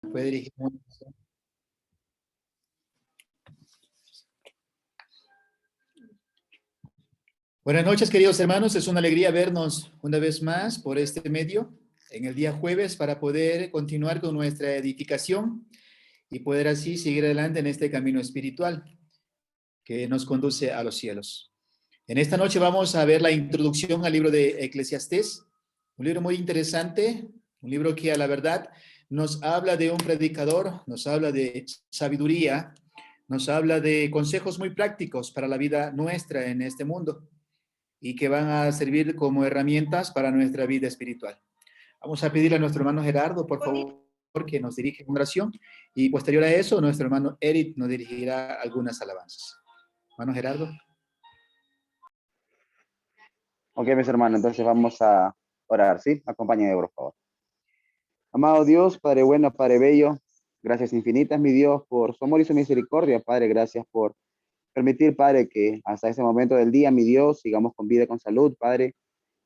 Puede dirigir. Buenas noches, queridos hermanos. Es una alegría vernos una vez más por este medio en el día jueves para poder continuar con nuestra edificación y poder así seguir adelante en este camino espiritual que nos conduce a los cielos. En esta noche vamos a ver la introducción al libro de Eclesiastés, un libro muy interesante, un libro que a la verdad nos habla de un predicador, nos habla de sabiduría, nos habla de consejos muy prácticos para la vida nuestra en este mundo y que van a servir como herramientas para nuestra vida espiritual. Vamos a pedirle a nuestro hermano Gerardo, por favor, que nos dirija en oración y posterior a eso, nuestro hermano Eric nos dirigirá algunas alabanzas. Hermano Gerardo. Ok, mis hermanos, entonces vamos a orar, ¿sí? Acompáñenme, por favor. Amado Dios, Padre bueno, Padre bello, gracias infinitas, mi Dios, por su amor y su misericordia, Padre, gracias por permitir, Padre, que hasta ese momento del día, mi Dios, sigamos con vida y con salud, Padre,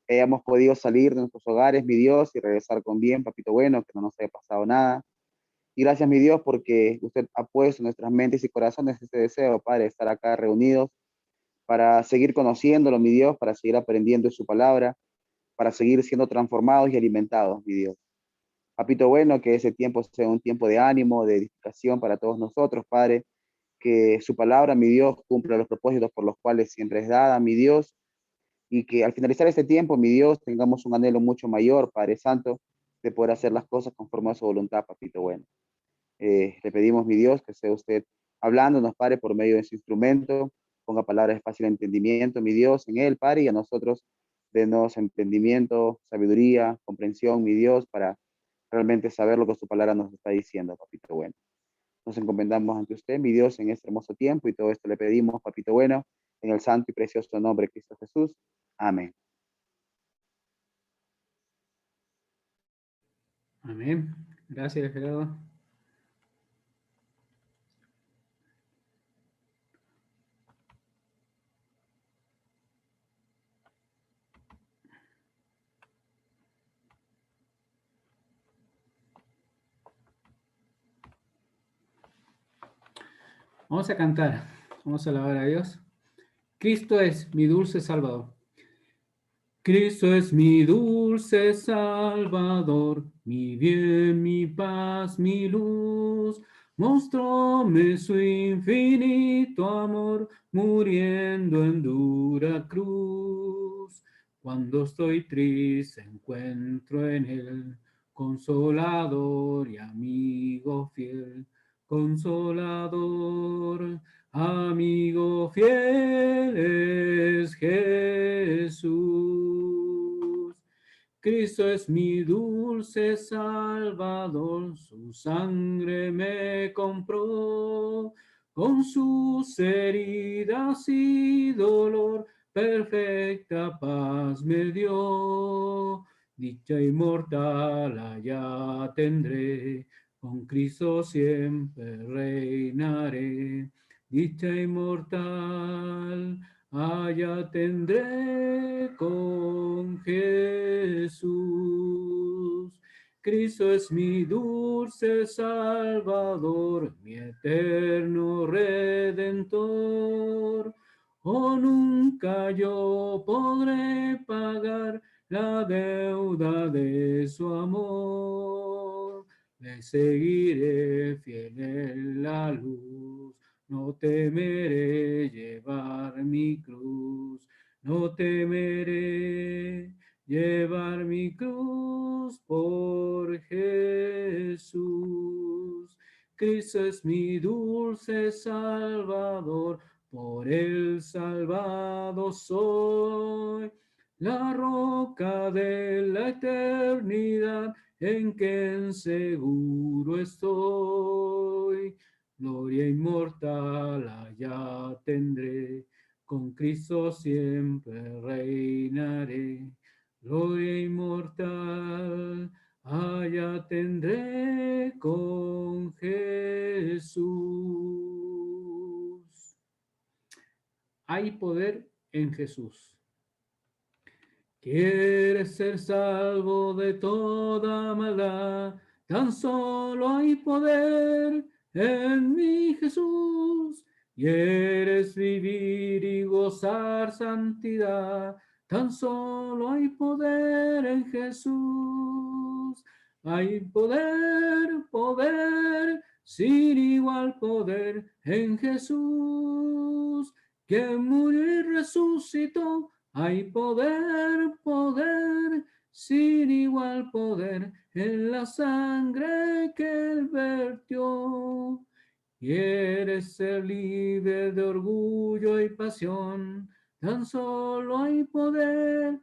que hayamos podido salir de nuestros hogares, mi Dios, y regresar con bien, papito bueno, que no nos haya pasado nada. Y gracias, mi Dios, porque usted ha puesto en nuestras mentes y corazones este deseo, Padre, de estar acá reunidos para seguir conociéndolo, mi Dios, para seguir aprendiendo de su palabra, para seguir siendo transformados y alimentados, mi Dios. Papito bueno, que ese tiempo sea un tiempo de ánimo, de edificación para todos nosotros, Padre, que su palabra, mi Dios, cumpla los propósitos por los cuales siempre es dada, mi Dios, y que al finalizar este tiempo, mi Dios, tengamos un anhelo mucho mayor, Padre Santo, de poder hacer las cosas conforme a su voluntad, papito bueno. Le pedimos, mi Dios, que sea usted hablándonos, Padre, por medio de su instrumento, ponga palabras de fácil entendimiento, mi Dios, en él, Padre, y a nosotros denos entendimiento, sabiduría, comprensión, mi Dios, para realmente saber lo que su palabra nos está diciendo, papito bueno. Nos encomendamos ante usted, mi Dios, en este hermoso tiempo, y todo esto le pedimos, papito bueno, en el santo y precioso nombre de Cristo Jesús. Amén. Amén. Gracias, Gerardo. Vamos a cantar, vamos a alabar a Dios. Cristo es mi dulce Salvador. Cristo es mi dulce Salvador, mi bien, mi paz, mi luz. Mostróme su infinito amor, muriendo en dura cruz. Cuando estoy triste, encuentro en él consolador y amigo fiel. Consolador, amigo fiel es Jesús. Cristo es mi dulce Salvador, su sangre me compró, con sus heridas y dolor, perfecta paz me dio. Dicha inmortal allá tendré, con Cristo siempre reinaré. Dicha inmortal allá tendré con Jesús. Cristo es mi dulce Salvador, mi eterno Redentor. Oh, nunca yo podré pagar la deuda de su amor. Le seguiré fiel en la luz, no temeré llevar mi cruz, no temeré llevar mi cruz por Jesús. Cristo es mi dulce Salvador, por él salvado soy. La roca de la eternidad en que seguro estoy. Gloria inmortal allá tendré, con Cristo siempre reinaré. Gloria inmortal allá tendré con Jesús. Hay poder en Jesús. ¿Quieres ser salvo de toda maldad? tan solo hay poder en mi Jesús. Quieres vivir y gozar santidad, tan solo hay poder en Jesús. Hay poder, poder, sin igual poder en Jesús, que murió y resucitó. Hay poder, poder, sin igual poder en la sangre que él vertió. Quieres ser libre de orgullo y pasión, tan solo hay poder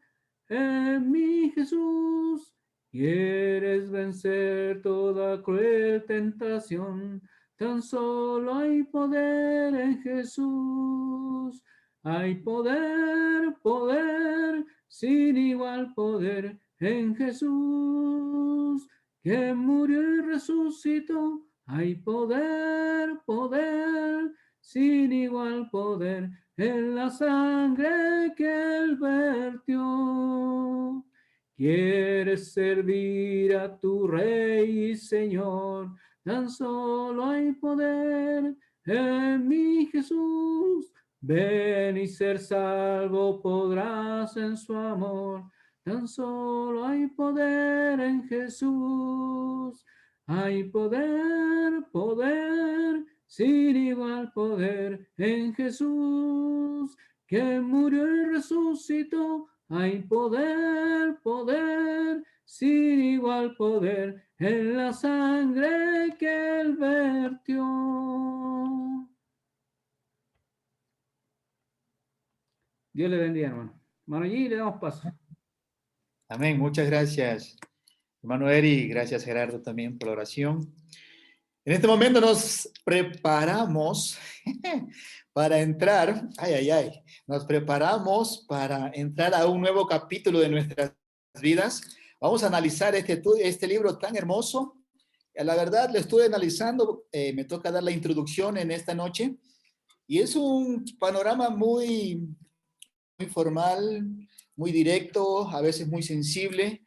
en mi Jesús. Quieres vencer toda cruel tentación, tan solo hay poder en Jesús. Hay poder, poder, sin igual poder en Jesús, que murió y resucitó. Hay poder, poder, sin igual poder en la sangre que él vertió. Quieres servir a tu Rey y Señor, tan solo hay poder en mi Jesús. Ven y ser salvo podrás en su amor, tan solo hay poder en Jesús. Hay poder, poder, sin igual poder en Jesús, que murió y resucitó. Hay poder, poder, sin igual poder en la sangre que él vertió. Dios le bendiga, hermano. Hermano, allí le damos paso. Amén. Muchas gracias, hermano Eri. Gracias, Gerardo, también por la oración. En este momento nos preparamos para entrar, nos preparamos para entrar a un nuevo capítulo de nuestras vidas. Vamos a analizar este libro tan hermoso. La verdad, lo estuve analizando, me toca dar la introducción en esta noche, y es un panorama muy formal, muy directo, a veces muy sensible,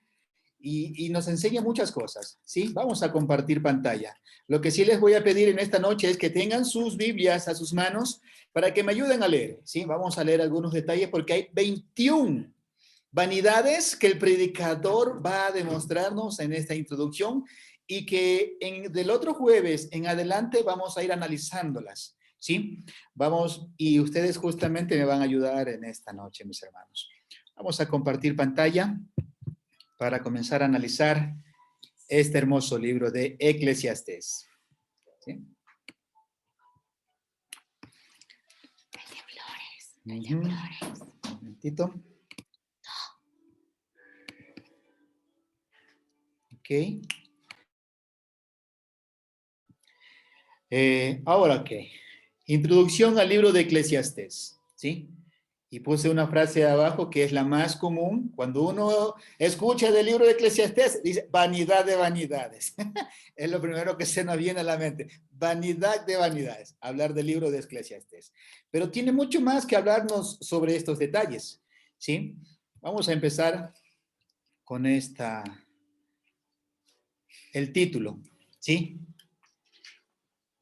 y nos enseña muchas cosas, ¿sí? Vamos a compartir pantalla. Lo que sí les voy a pedir en esta noche es que tengan sus Biblias a sus manos para que me ayuden a leer, ¿sí? Vamos a leer algunos detalles porque hay 21 vanidades que el predicador va a demostrarnos en esta introducción y que del otro jueves en adelante vamos a ir analizándolas, ¿sí? Vamos, y ustedes justamente me van a ayudar en esta noche, mis hermanos. Vamos a compartir pantalla para comenzar a analizar este hermoso libro de Eclesiastés. ¿Sí? Un momentito. Ok. Ahora, ok. Introducción al libro de Eclesiastés. ¿Sí? Y puse una frase abajo que es la más común. Cuando uno escucha del libro de Eclesiastés, dice, vanidad de vanidades. Es lo primero que se nos viene a la mente. Vanidad de vanidades. Hablar del libro de Eclesiastés. Pero tiene mucho más que hablarnos sobre estos detalles. ¿Sí? Vamos a empezar con el título. ¿Sí?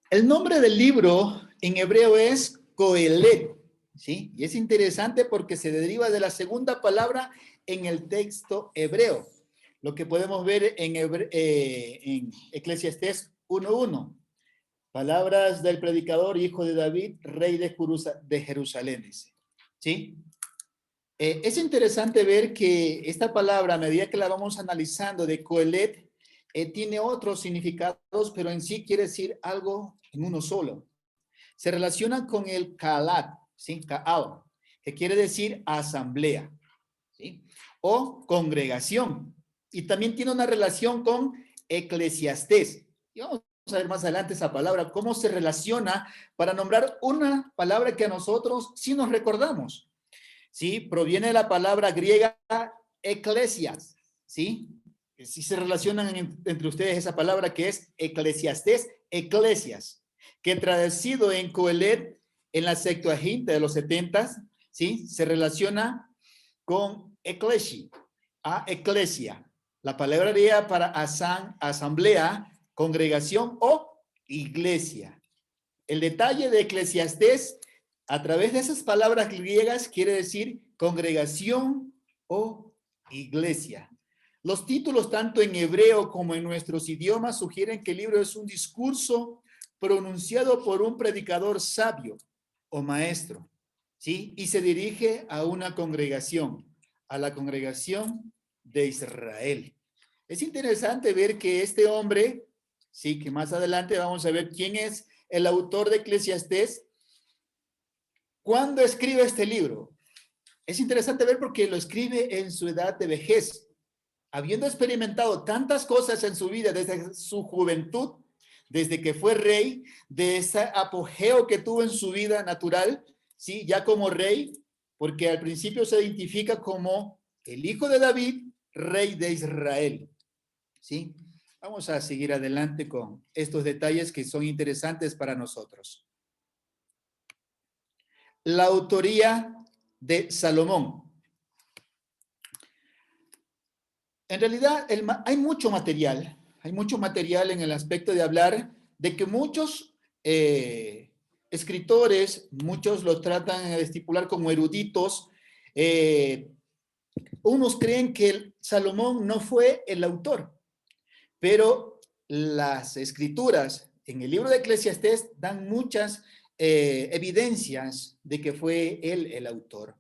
El nombre del libro en hebreo es Coelet. ¿Sí? Y es interesante porque se deriva de la segunda palabra en el texto hebreo, lo que podemos ver en Eclesiastés 1:1. Palabras del predicador, hijo de David, rey de Jerusalén. ¿Sí? Es interesante ver que esta palabra, a medida que la vamos analizando de Coelet, tiene otros significados, pero en sí quiere decir algo en uno solo. Se relaciona con el Kaalat, ¿sí? Kaal, que quiere decir asamblea, ¿sí? O congregación. Y también tiene una relación con Eclesiastés. Y vamos a ver más adelante esa palabra, cómo se relaciona para nombrar una palabra que a nosotros sí nos recordamos. ¿Sí? Proviene de la palabra griega eclesias, ¿sí? Sí se relacionan entre ustedes esa palabra que es Eclesiastés, eclesias, que traducido en Coelet, en la Septuaginta de los 70, ¿sí? Se relaciona con eclesia, a eclesia, La palabra griega para asamblea, congregación o iglesia. El detalle de Eclesiastés, a través de esas palabras griegas, quiere decir congregación o iglesia. Los títulos, tanto en hebreo como en nuestros idiomas, sugieren que el libro es un discurso pronunciado por un predicador sabio o maestro, ¿sí? Y se dirige a una congregación, a la congregación de Israel. Es interesante ver que este hombre, sí, que más adelante vamos a ver quién es el autor de Eclesiastés, ¿cuándo escribe este libro? Es interesante ver porque lo escribe en su edad de vejez, habiendo experimentado tantas cosas en su vida desde su juventud, desde que fue rey, de ese apogeo que tuvo en su vida natural, ¿sí? Ya como rey, porque al principio se identifica como el hijo de David, rey de Israel, ¿sí? Vamos a seguir adelante con estos detalles que son interesantes para nosotros. La autoría de Salomón. En realidad hay mucho material en el aspecto de hablar de que muchos escritores, muchos los tratan de estipular como eruditos, unos creen que Salomón no fue el autor, pero las escrituras en el libro de Eclesiastés dan muchas evidencias de que fue él el autor.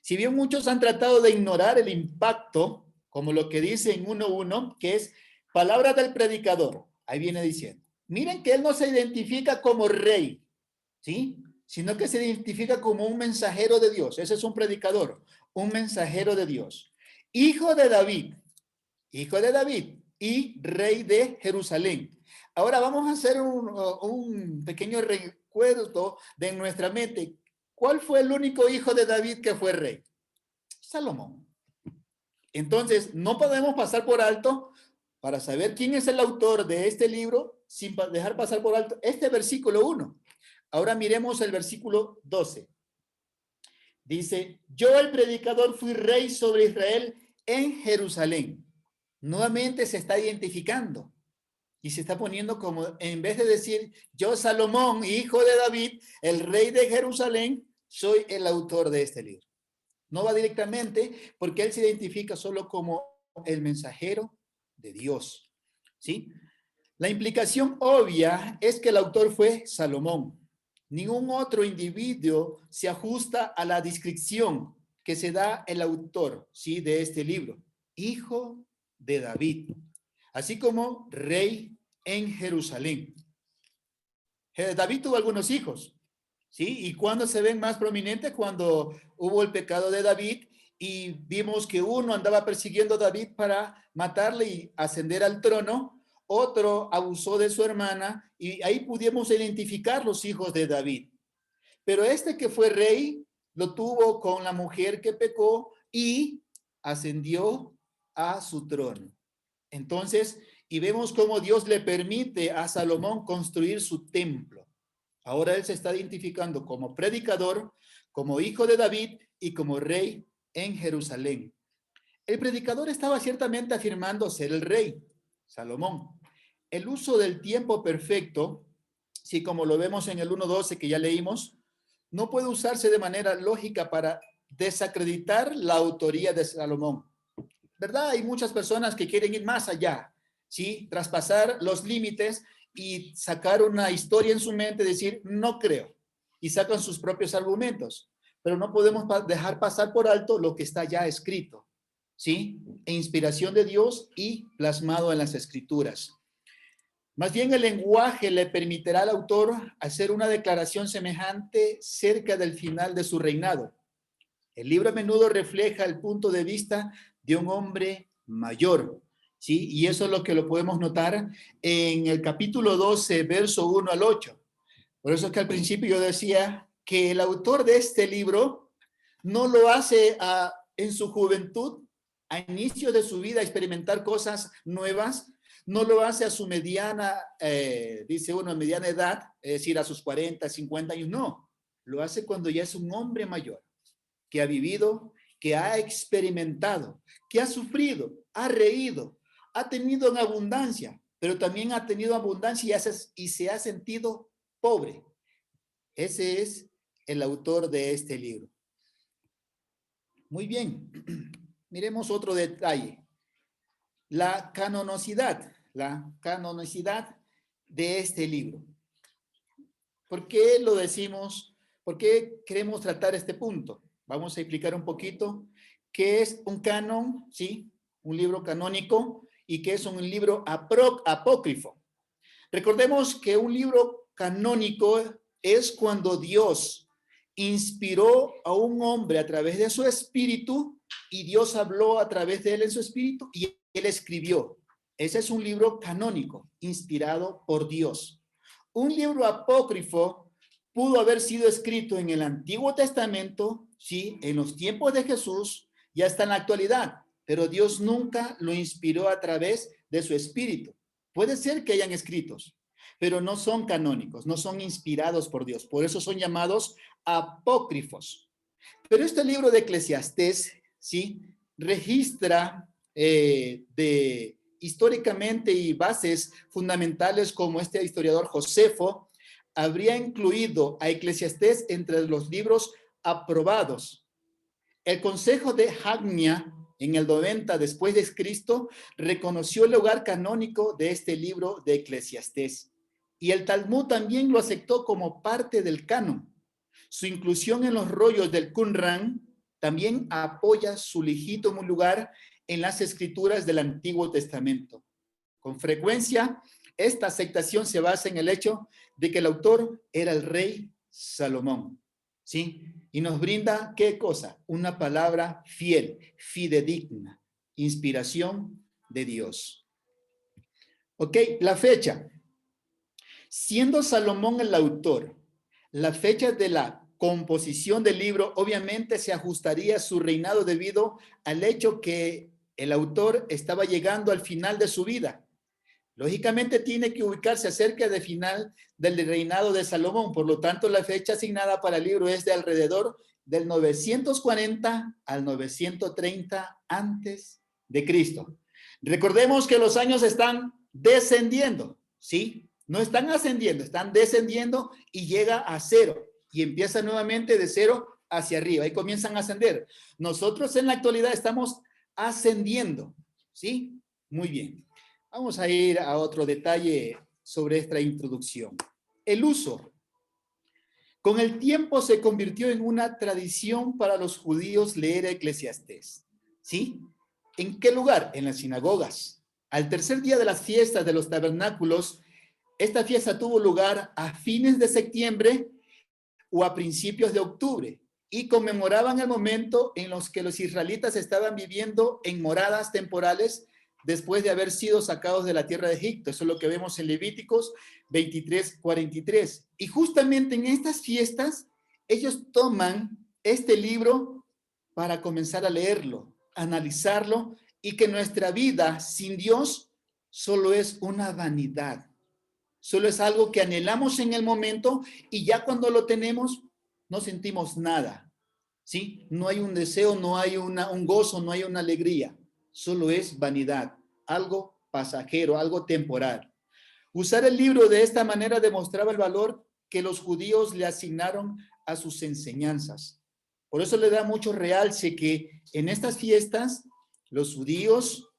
Si bien muchos han tratado de ignorar el impacto, como lo que dice en 1.1, que es palabra del predicador, ahí viene diciendo, miren que él no se identifica como rey, ¿sí? Sino que se identifica como un mensajero de Dios. Ese es un predicador, un mensajero de Dios. Hijo de David y rey de Jerusalén. Ahora vamos a hacer un pequeño recuerdo de nuestra mente. ¿Cuál fue el único hijo de David que fue rey? Salomón. Entonces, no podemos pasar por alto para saber quién es el autor de este libro sin dejar pasar por alto este versículo 1. Ahora miremos el versículo 12. Dice, yo el predicador fui rey sobre Israel en Jerusalén. Nuevamente se está identificando y se está poniendo como, en vez de decir, yo Salomón, hijo de David, el rey de Jerusalén, soy el autor de este libro. No va directamente porque él se identifica solo como el mensajero de Dios, ¿sí? La implicación obvia es que el autor fue Salomón. Ningún otro individuo se ajusta a la descripción que se da el autor, ¿sí? De este libro. Hijo de David, así como rey en Jerusalén. David tuvo algunos hijos, ¿sí? ¿Y cuándo se ven más prominentes? Cuando hubo el pecado de David y vimos que uno andaba persiguiendo a David para matarle y ascender al trono, otro abusó de su hermana y ahí pudimos identificar los hijos de David. Pero este que fue rey lo tuvo con la mujer que pecó y ascendió a su trono. Entonces, y vemos cómo Dios le permite a Salomón construir su templo. Ahora él se está identificando como predicador, como hijo de David y como rey en Jerusalén. El predicador estaba ciertamente afirmando ser el rey, Salomón. El uso del tiempo perfecto, sí, como lo vemos en el 1.12 que ya leímos, no puede usarse de manera lógica para desacreditar la autoría de Salomón. ¿Verdad? Hay muchas personas que quieren ir más allá, ¿sí? Traspasar los límites y sacar una historia en su mente, decir, no creo, y sacan sus propios argumentos. Pero no podemos dejar pasar por alto lo que está ya escrito, ¿sí? E inspiración de Dios y plasmado en las escrituras. Más bien el lenguaje le permitirá al autor hacer una declaración semejante cerca del final de su reinado. El libro a menudo refleja el punto de vista de un hombre mayor, ¿sí? Y eso es lo que lo podemos notar en el capítulo 12, verso 1 al 8. Por eso es que al principio yo decía que el autor de este libro no lo hace en su juventud, a inicio de su vida, experimentar cosas nuevas, no lo hace a su mediana, dice uno, mediana edad, es decir, a sus 40, 50 años, no. Lo hace cuando ya es un hombre mayor, que ha vivido, que ha experimentado, que ha sufrido, ha reído, ha tenido en abundancia, pero también ha tenido abundancia y se ha sentido pobre. Ese es el autor de este libro. Muy bien. Miremos otro detalle. La canonicidad de este libro. ¿Por qué lo decimos? ¿Por qué queremos tratar este punto? Vamos a explicar un poquito qué es un canon, ¿sí? Un libro canónico y qué es un libro apócrifo. Recordemos que un libro canónico es cuando Dios inspiró a un hombre a través de su espíritu y Dios habló a través de él en su espíritu y él escribió. Ese es un libro canónico, inspirado por Dios. Un libro apócrifo pudo haber sido escrito en el Antiguo Testamento, sí, en los tiempos de Jesús y hasta en la actualidad, pero Dios nunca lo inspiró a través de su espíritu. Puede ser que hayan escritos, pero no son canónicos, no son inspirados por Dios. Por eso son llamados apócrifos. Pero este libro de Eclesiastés, ¿sí? Registra históricamente y bases fundamentales como este historiador Josefo habría incluido a Eclesiastés entre los libros aprobados. El Consejo de Hagnia en el 90 después de Cristo reconoció el lugar canónico de este libro de Eclesiastés y el Talmud también lo aceptó como parte del canon. Su inclusión en los rollos del Qumran también apoya su legítimo lugar en las escrituras del Antiguo Testamento. Con frecuencia, esta aceptación se basa en el hecho de que el autor era el rey Salomón, ¿sí? Y nos brinda, ¿qué cosa? Una palabra fiel, fidedigna, inspiración de Dios. Ok, la fecha. Siendo Salomón el autor, la fecha de la composición del libro obviamente se ajustaría a su reinado debido al hecho que el autor estaba llegando al final de su vida. Lógicamente tiene que ubicarse cerca del final del reinado de Salomón, por lo tanto la fecha asignada para el libro es de alrededor del 940 al 930 antes de Cristo. Recordemos que los años están descendiendo, ¿sí? No están ascendiendo, están descendiendo y llega a cero y empieza nuevamente de cero hacia arriba y comienzan a ascender. Nosotros en la actualidad estamos ascendiendo, ¿sí? Muy bien. Vamos a ir a otro detalle sobre esta introducción. El uso. Con el tiempo se convirtió en una tradición para los judíos leer Eclesiastés, ¿sí? ¿En qué lugar? En las sinagogas. Al tercer día de las fiestas de los tabernáculos, esta fiesta tuvo lugar a fines de septiembre o a principios de octubre y conmemoraban el momento en los que los israelitas estaban viviendo en moradas temporales después de haber sido sacados de la tierra de Egipto. Eso es lo que vemos en Levíticos 23:43. Y justamente en estas fiestas, ellos toman este libro para comenzar a leerlo, analizarlo, y que nuestra vida sin Dios solo es una vanidad. Solo es algo que anhelamos en el momento y ya cuando lo tenemos, no sentimos nada, ¿sí? No hay un deseo, no hay un gozo, no hay una alegría. Solo es vanidad, algo pasajero, algo temporal. Usar el libro de esta manera demostraba el valor que los judíos le asignaron a sus enseñanzas. Por eso le da mucho realce que en estas fiestas los judíos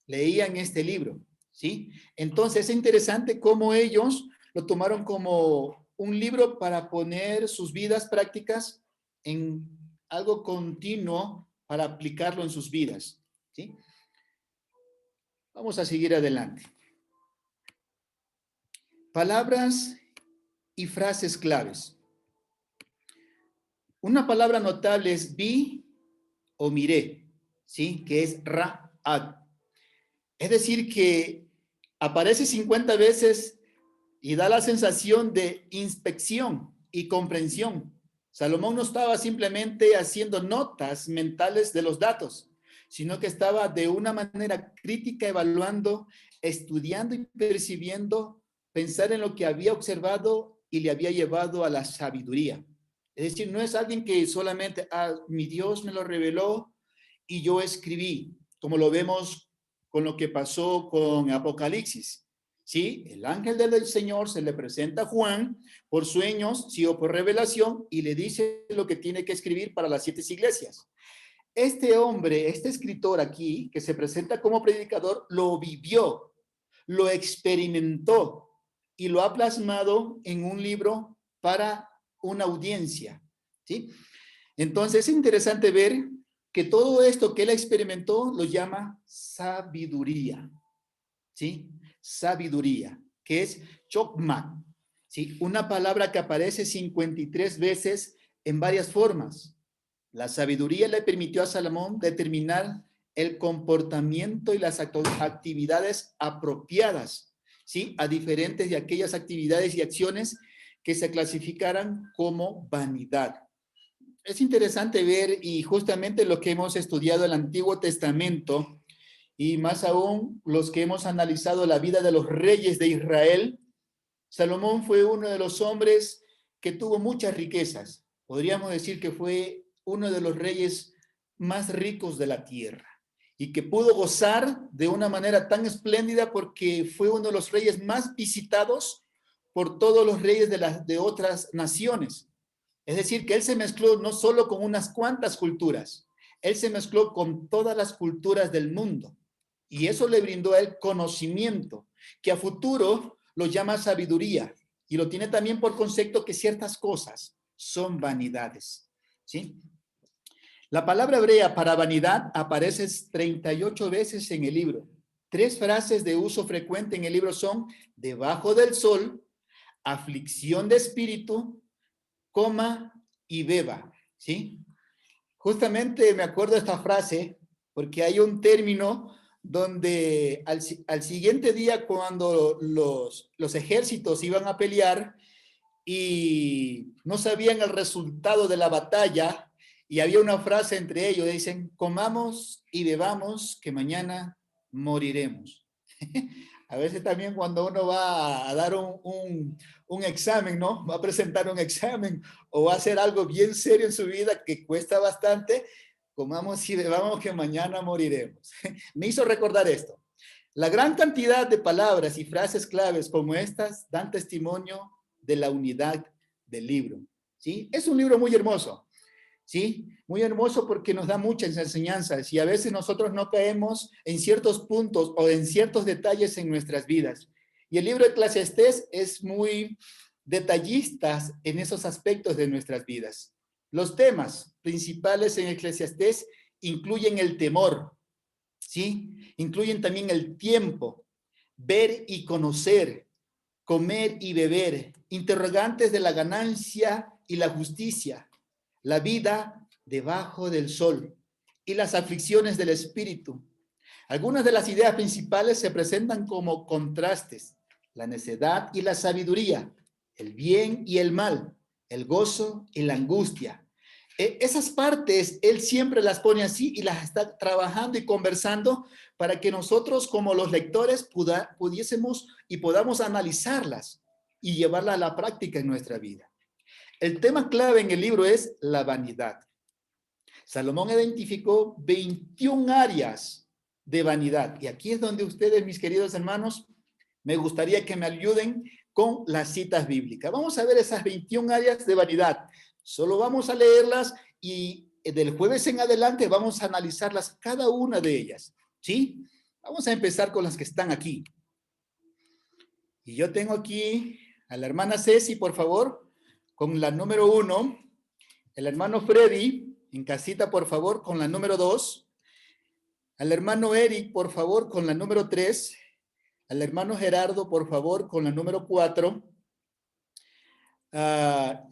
leían este libro, ¿sí? Entonces es interesante cómo ellos lo tomaron como un libro para poner sus vidas prácticas en algo continuo para aplicarlo en sus vidas, ¿sí? Vamos a seguir adelante. Palabras y frases claves. Una palabra notable es vi o miré, ¿sí? Que es ra'ad. Es decir, que aparece 50 veces y da la sensación de inspección y comprensión. Salomón no estaba simplemente haciendo notas mentales de los datos, sino que estaba de una manera crítica evaluando, estudiando y percibiendo, pensar en lo que había observado y le había llevado a la sabiduría. Es decir, no es alguien que solamente, mi Dios me lo reveló y yo escribí, como lo vemos con lo que pasó con Apocalipsis. ¿Sí? El ángel del Señor se le presenta a Juan por sueños, sí o por revelación, y le dice lo que tiene que escribir para las 7 iglesias. Este hombre, este escritor aquí, que se presenta como predicador, lo vivió, lo experimentó y lo ha plasmado en un libro para una audiencia, ¿sí? Entonces es interesante ver que todo esto que él experimentó lo llama sabiduría, ¿sí? Sabiduría, que es chokmah, ¿sí? Una palabra que aparece 53 veces en varias formas. La sabiduría le permitió a Salomón determinar el comportamiento y las actividades apropiadas, ¿sí? A diferentes de aquellas actividades y acciones que se clasificaran como vanidad. Es interesante ver, y justamente lo que hemos estudiado el Antiguo Testamento, y más aún los que hemos analizado la vida de los reyes de Israel, Salomón fue uno de los hombres que tuvo muchas riquezas. Podríamos decir que fue uno de los reyes más ricos de la tierra y que pudo gozar de una manera tan espléndida porque fue uno de los reyes más visitados por todos los reyes de otras naciones. Es decir, que él se mezcló no solo con unas cuantas culturas, él se mezcló con todas las culturas del mundo. Y eso le brindó a él conocimiento, que a futuro lo llama sabiduría, y lo tiene también por concepto que ciertas cosas son vanidades, ¿sí? La palabra hebrea para vanidad aparece 38 veces en el libro. 3 frases de uso frecuente en el libro son debajo del sol, aflicción de espíritu, coma y beba, ¿sí? Justamente me acuerdo de esta frase porque hay un término donde al siguiente día cuando los ejércitos iban a pelear y no sabían el resultado de la batalla y había una frase entre ellos, dicen, comamos y bebamos que mañana moriremos. A veces también cuando uno va a dar un examen, ¿no? Va a presentar un examen o va a hacer algo bien serio en su vida que cuesta bastante, comamos y bebamos que mañana moriremos. Me hizo recordar esto. La gran cantidad de palabras y frases claves como estas dan testimonio de la unidad del libro, ¿sí? Es un libro muy hermoso, ¿sí? Muy hermoso porque nos da muchas enseñanzas y a veces nosotros no caemos en ciertos puntos o en ciertos detalles en nuestras vidas. Y el libro de Eclesiastés es muy detallista en esos aspectos de nuestras vidas. Los temas principales en Eclesiastés incluyen el temor, ¿sí? Incluyen también el tiempo, ver y conocer, comer y beber, interrogantes de la ganancia y la justicia, la vida debajo del sol y las aflicciones del espíritu. Algunas de las ideas principales se presentan como contrastes: la necedad y la sabiduría, el bien y el mal, el gozo y la angustia. Esas partes él siempre las pone así y las está trabajando y conversando para que nosotros como los lectores pudiésemos y podamos analizarlas y llevarlas a la práctica en nuestra vida. El tema clave en el libro es la vanidad. Salomón identificó 21 áreas de vanidad. Y aquí es donde ustedes, mis queridos hermanos, me gustaría que me ayuden con las citas bíblicas. Vamos a ver esas 21 áreas de vanidad. Solo vamos a leerlas y del jueves en adelante vamos a analizarlas cada una de ellas, ¿sí? Vamos a empezar con las que están aquí. Y yo tengo aquí a la hermana Ceci, por favor, con la número 1. El hermano Freddy, en casita, por favor, con la número 2. Al hermano Eric, por favor, con la número 3. Al hermano Gerardo, por favor, con la número 4.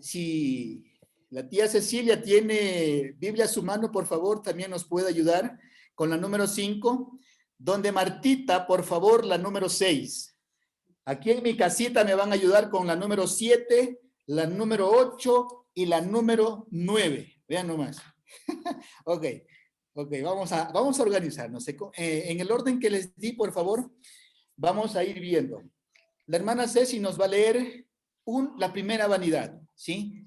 Si la tía Cecilia tiene Biblia a su mano, por favor, también nos puede ayudar con la número 5. Donde Martita, por favor, la número 6. Aquí en mi casita me van a ayudar con la número 7, la número 8 y la número 9. Vean nomás. Ok, vamos a organizarnos. En el orden que les di, por favor, vamos a ir viendo. La hermana Ceci nos va a leer la primera vanidad, ¿sí?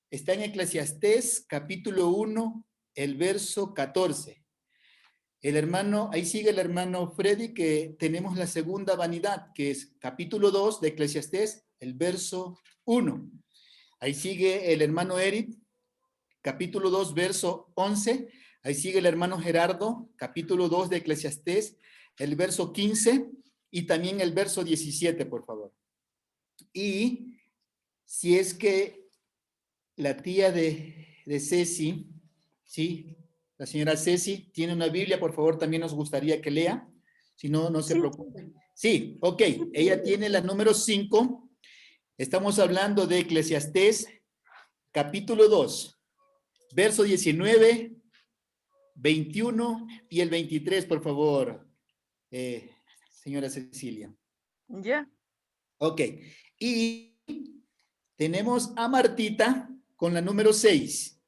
Está en Eclesiastés, capítulo 1, el verso 14. El hermano, ahí sigue el hermano Freddy, que tenemos la segunda vanidad, que es capítulo 2 de Eclesiastés, el verso 1. Ahí sigue el hermano Eric, capítulo 2, verso 11. Ahí sigue el hermano Gerardo, capítulo 2 de Eclesiastés, el verso 15 y también el verso 17, por favor. Y si es que la tía de Ceci, ¿sí? La señora Ceci tiene una Biblia, por favor, también nos gustaría que lea. Si no, no se preocupe. Sí, ok. Ella tiene la número 5. Estamos hablando de Eclesiastés, capítulo 2, verso 19, 21 y el 23, por favor, señora Cecilia. Ya. Ok. Y tenemos a Martita con la número 6,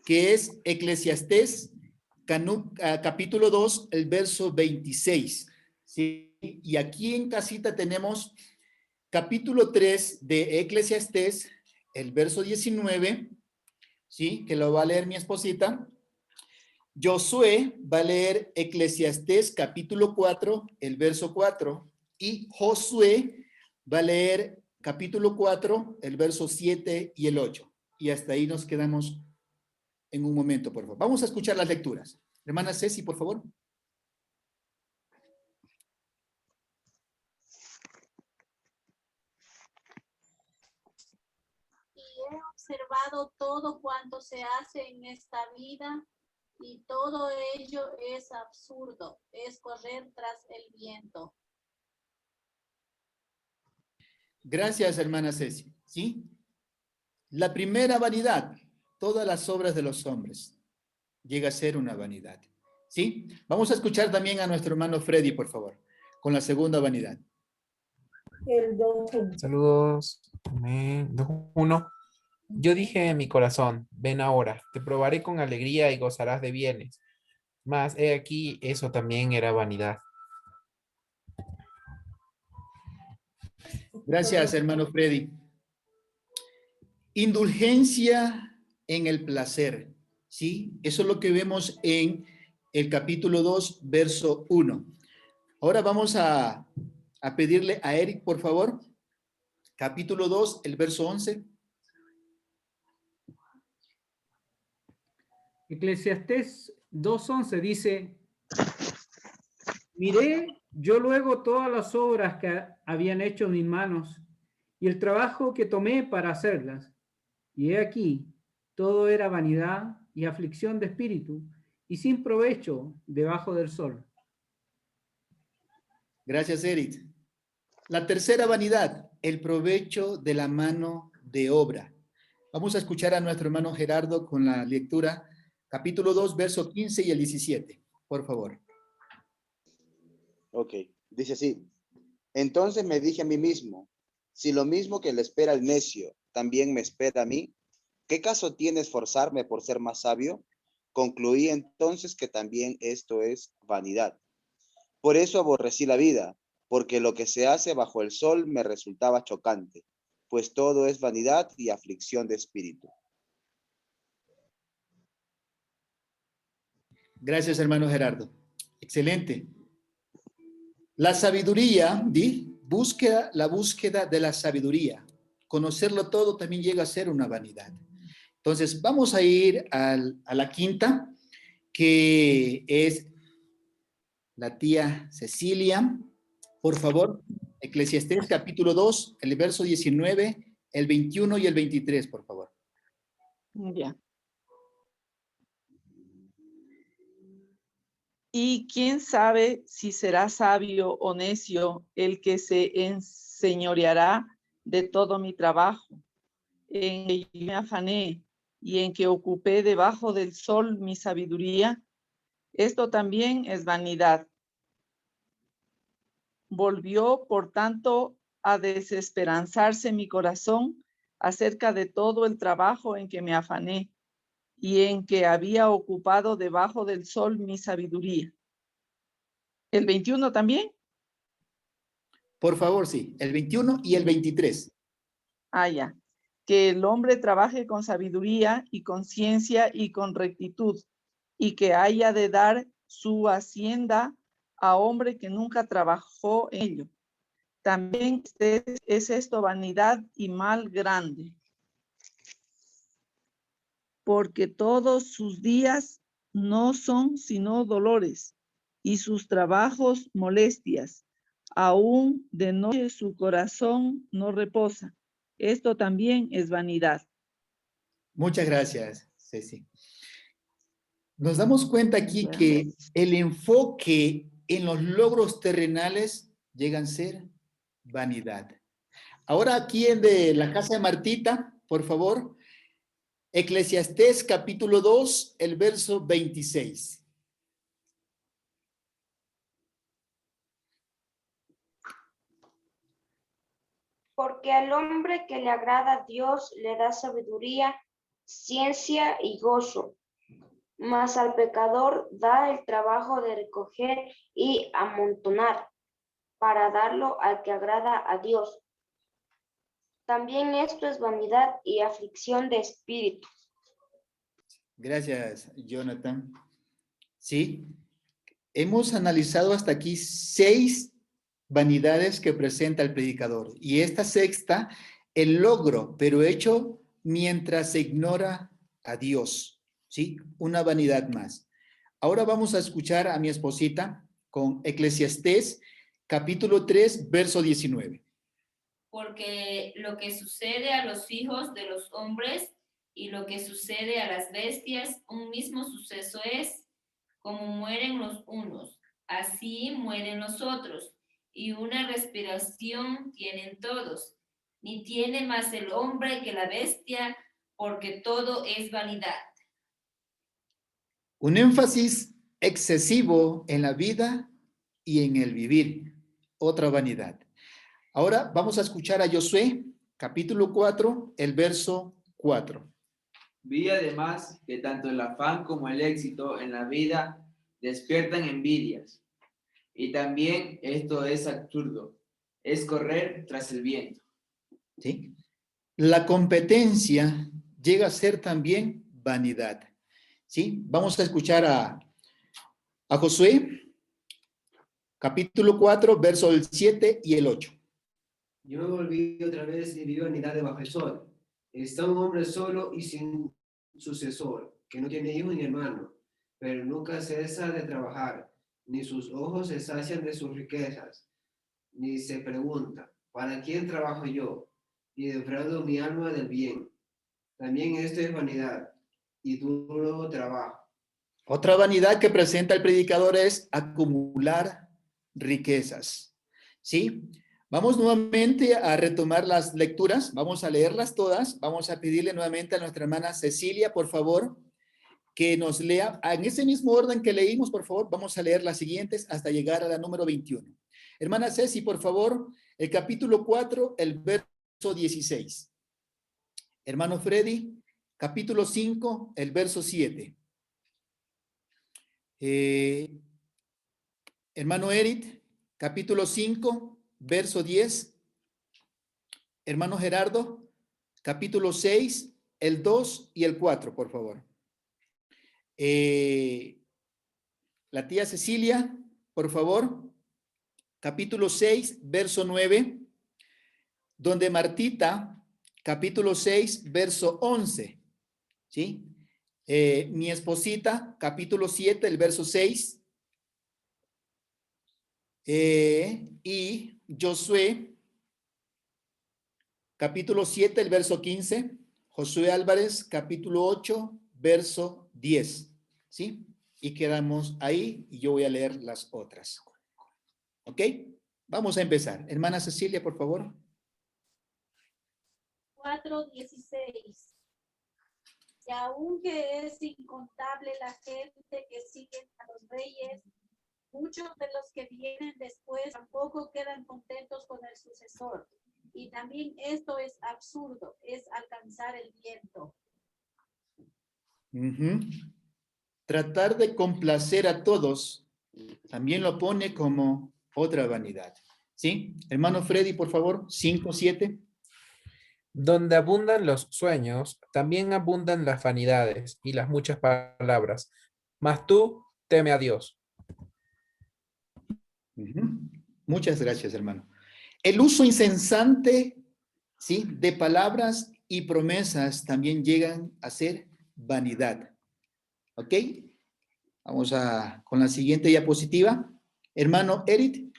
que es Eclesiastés, capítulo 2, el verso 26. ¿Sí? Y aquí en casita tenemos capítulo 3 de Eclesiastés, el verso 19, ¿sí? Que lo va a leer mi esposita. Josué va a leer Eclesiastés, capítulo 4, el verso 4. Y Josué va a leer capítulo 4, el verso 7 y el 8. Y hasta ahí nos quedamos en un momento, por favor. Vamos a escuchar las lecturas. Hermana Ceci, por favor. Y he observado todo cuanto se hace en esta vida, y todo ello es absurdo, es correr tras el viento. Gracias, hermana Ceci. ¿Sí? La primera vanidad, todas las obras de los hombres, llega a ser una vanidad. ¿Sí? Vamos a escuchar también a nuestro hermano Freddy, por favor, con la segunda vanidad. Saludos. Amén. 2:1. Yo dije en mi corazón, ven ahora, te probaré con alegría y gozarás de bienes. Mas he aquí, eso también era vanidad. Gracias, hermano Freddy. Indulgencia en el placer, ¿sí? Eso es lo que vemos en el capítulo 2, verso 1. Ahora vamos a pedirle a Eric, por favor, capítulo 2, el verso 11. Eclesiastés 2:11 dice, miré yo luego todas las obras que habían hecho mis manos y el trabajo que tomé para hacerlas. Y he aquí, todo era vanidad y aflicción de espíritu y sin provecho debajo del sol. Gracias, Eric. La tercera vanidad, el provecho de la mano de obra. Vamos a escuchar a nuestro hermano Gerardo con la lectura, capítulo 2, verso 15 y el 17, por favor. Ok, dice así. Entonces me dije a mí mismo, si lo mismo que le espera al necio, también me espera a mí, ¿qué caso tiene esforzarme por ser más sabio? Concluí entonces que también esto es vanidad. Por eso aborrecí la vida, porque lo que se hace bajo el sol me resultaba chocante, pues todo es vanidad y aflicción de espíritu. Gracias, hermano Gerardo. Excelente. La sabiduría, la búsqueda de la sabiduría. Conocerlo todo también llega a ser una vanidad. Entonces, vamos a ir a la quinta, que es la tía Cecilia. Por favor, Eclesiastés capítulo 2, el verso 19, el 21 y el 23, por favor. Ya. Y quién sabe si será sabio o necio el que se enseñoreará de todo mi trabajo, en que me afané y en que ocupé debajo del sol mi sabiduría. Esto también es vanidad. Volvió, por tanto, a desesperanzarse mi corazón acerca de todo el trabajo en que me afané y en que había ocupado debajo del sol mi sabiduría. ¿El 21 también? Por favor, sí, el 21 y el 23. Ah, ya. Que el hombre trabaje con sabiduría y con ciencia y con rectitud, y que haya de dar su hacienda a hombre que nunca trabajó en ello. También es esto vanidad y mal grande, porque todos sus días no son sino dolores, y sus trabajos molestias. Aún de noche su corazón no reposa. Esto también es vanidad. Muchas gracias, Ceci. Nos damos cuenta aquí que el enfoque en los logros terrenales llegan a ser vanidad. Ahora, ¿quién de la casa de Martita, por favor? Eclesiastés capítulo 2, el verso 26. Porque al hombre que le agrada Dios le da sabiduría, ciencia y gozo, mas al pecador da el trabajo de recoger y amontonar para darlo al que agrada a Dios. También esto es vanidad y aflicción de espíritu. Gracias, Jonathan. Sí, hemos analizado hasta aquí 6 vanidades que presenta el predicador. Y esta sexta, el logro, pero hecho mientras se ignora a Dios. ¿Sí? Una vanidad más. Ahora vamos a escuchar a mi esposita con Eclesiastés, capítulo 3, verso 19. Porque lo que sucede a los hijos de los hombres y lo que sucede a las bestias, un mismo suceso es, como mueren los unos, así mueren los otros, y una respiración tienen todos, ni tiene más el hombre que la bestia, porque todo es vanidad. Un énfasis excesivo en la vida y en el vivir. Otra vanidad. Ahora vamos a escuchar a Josué, capítulo 4, el verso 4. Vi además que tanto el afán como el éxito en la vida despiertan envidias. Y también esto es absurdo, es correr tras el viento. ¿Sí? La competencia llega a ser también vanidad. ¿Sí? Vamos a escuchar a Josué, capítulo 4, verso el 7 y el 8. Yo me volví otra vez y vi vanidad debajo del sol. Está un hombre solo y sin sucesor, que no tiene hijo ni hermano, pero nunca cesa de trabajar, ni sus ojos se sacian de sus riquezas, ni se pregunta, ¿para quién trabajo yo? Y defraudo mi alma del bien. También esto es vanidad y duro trabajo. Otra vanidad que presenta el predicador es acumular riquezas. ¿Sí? Vamos nuevamente a retomar las lecturas, vamos a leerlas todas, vamos a pedirle nuevamente a nuestra hermana Cecilia, por favor, que nos lea, en ese mismo orden que leímos, por favor, vamos a leer las siguientes hasta llegar a la número 21. Hermana Ceci, por favor, el capítulo 4, el verso 16. Hermano Freddy, capítulo 5, el verso 7. Hermano Eric, capítulo 5, verso 10. Hermano Gerardo, capítulo 6, el 2 y el 4, por favor. La tía Cecilia, por favor, capítulo 6, verso 9, donde Martita, capítulo 6, verso 11, ¿sí? Mi esposita, capítulo 7, el verso 6, y Josué, capítulo 7, el verso 15, Josué Álvarez, capítulo 8, verso 10, ¿sí? Y quedamos ahí y yo voy a leer las otras. ¿Ok? Vamos a empezar. Hermana Cecilia, por favor. 4:16. Y aunque es incontable la gente que sigue a los reyes, muchos de los que vienen después tampoco quedan contentos con el sucesor. Y también esto es absurdo, es alcanzar el viento. Tratar de complacer a todos también lo pone como otra vanidad. ¿Sí? Hermano Freddy, por favor, 5:7. Donde abundan los sueños, también abundan las vanidades y las muchas palabras. Mas tú teme a Dios. Ujú. Muchas gracias, hermano. El uso insensante, ¿sí?, de palabras y promesas también llegan a ser vanidad. ¿Ok? Vamos con la siguiente diapositiva. Hermano Eric,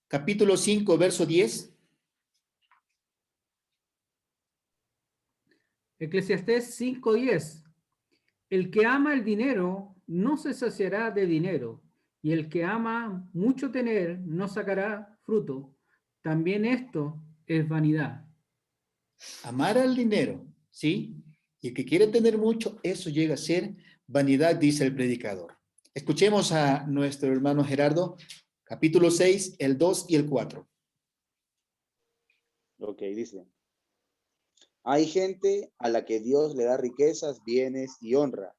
capítulo 5, verso 10. Eclesiastés 5:10. El que ama el dinero no se saciará de dinero, y el que ama mucho tener no sacará fruto. También esto es vanidad. Amar al dinero, ¿sí? Y el que quiere tener mucho, eso llega a ser vanidad, dice el predicador. Escuchemos a nuestro hermano Gerardo, capítulo 6, el 2 y el 4. Ok, dice. Hay gente a la que Dios le da riquezas, bienes y honra,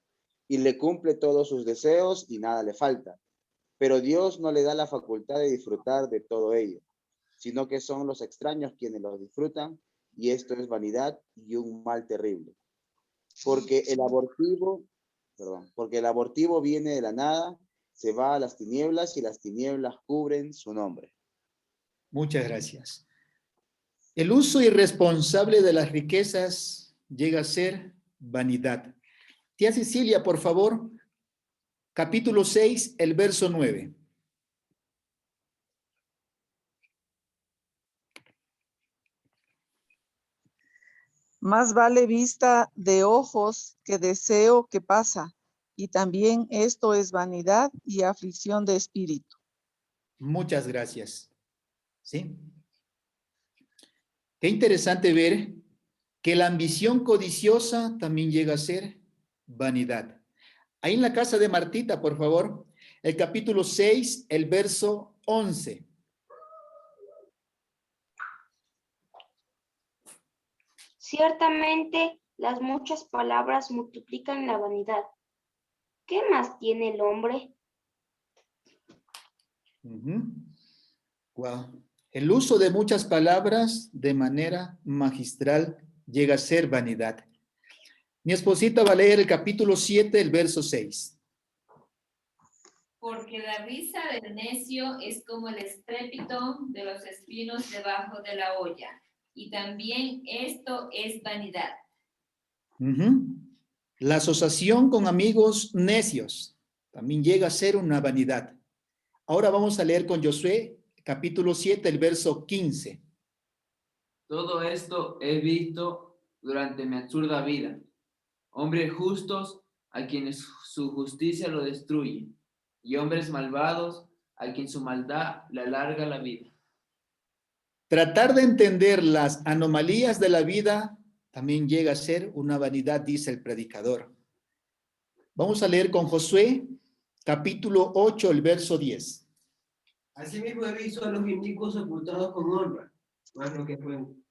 y le cumple todos sus deseos y nada le falta. Pero Dios no le da la facultad de disfrutar de todo ello, sino que son los extraños quienes los disfrutan, y esto es vanidad y un mal terrible. Porque el abortivo viene de la nada, se va a las tinieblas y las tinieblas cubren su nombre. Muchas gracias. El uso irresponsable de las riquezas llega a ser vanidad. Tía Cecilia, por favor, capítulo 6, el verso 9. Más vale vista de ojos que deseo que pasa, y también esto es vanidad y aflicción de espíritu. Muchas gracias. ¿Sí? Qué interesante ver que la ambición codiciosa también llega a ser vanidad. Ahí en la casa de Martita, por favor, el capítulo 6, el verso 11. Ciertamente, las muchas palabras multiplican la vanidad. ¿Qué más tiene el hombre? Wow. El uso de muchas palabras de manera magistral llega a ser vanidad. Mi esposita va a leer el capítulo 7, el verso 6. Porque la risa del necio es como el estrépito de los espinos debajo de la olla, y también esto es vanidad. La asociación con amigos necios también llega a ser una vanidad. Ahora vamos a leer con Josué, capítulo 7, el verso 15. Todo esto he visto durante mi absurda vida. Hombres justos a quienes su justicia lo destruye, y hombres malvados a quien su maldad le alarga la vida. Tratar de entender las anomalías de la vida también llega a ser una vanidad, dice el predicador. Vamos a leer con Josué, capítulo 8, el verso 10. Asimismo he visto a los inicuos sepultados con honra, mas los que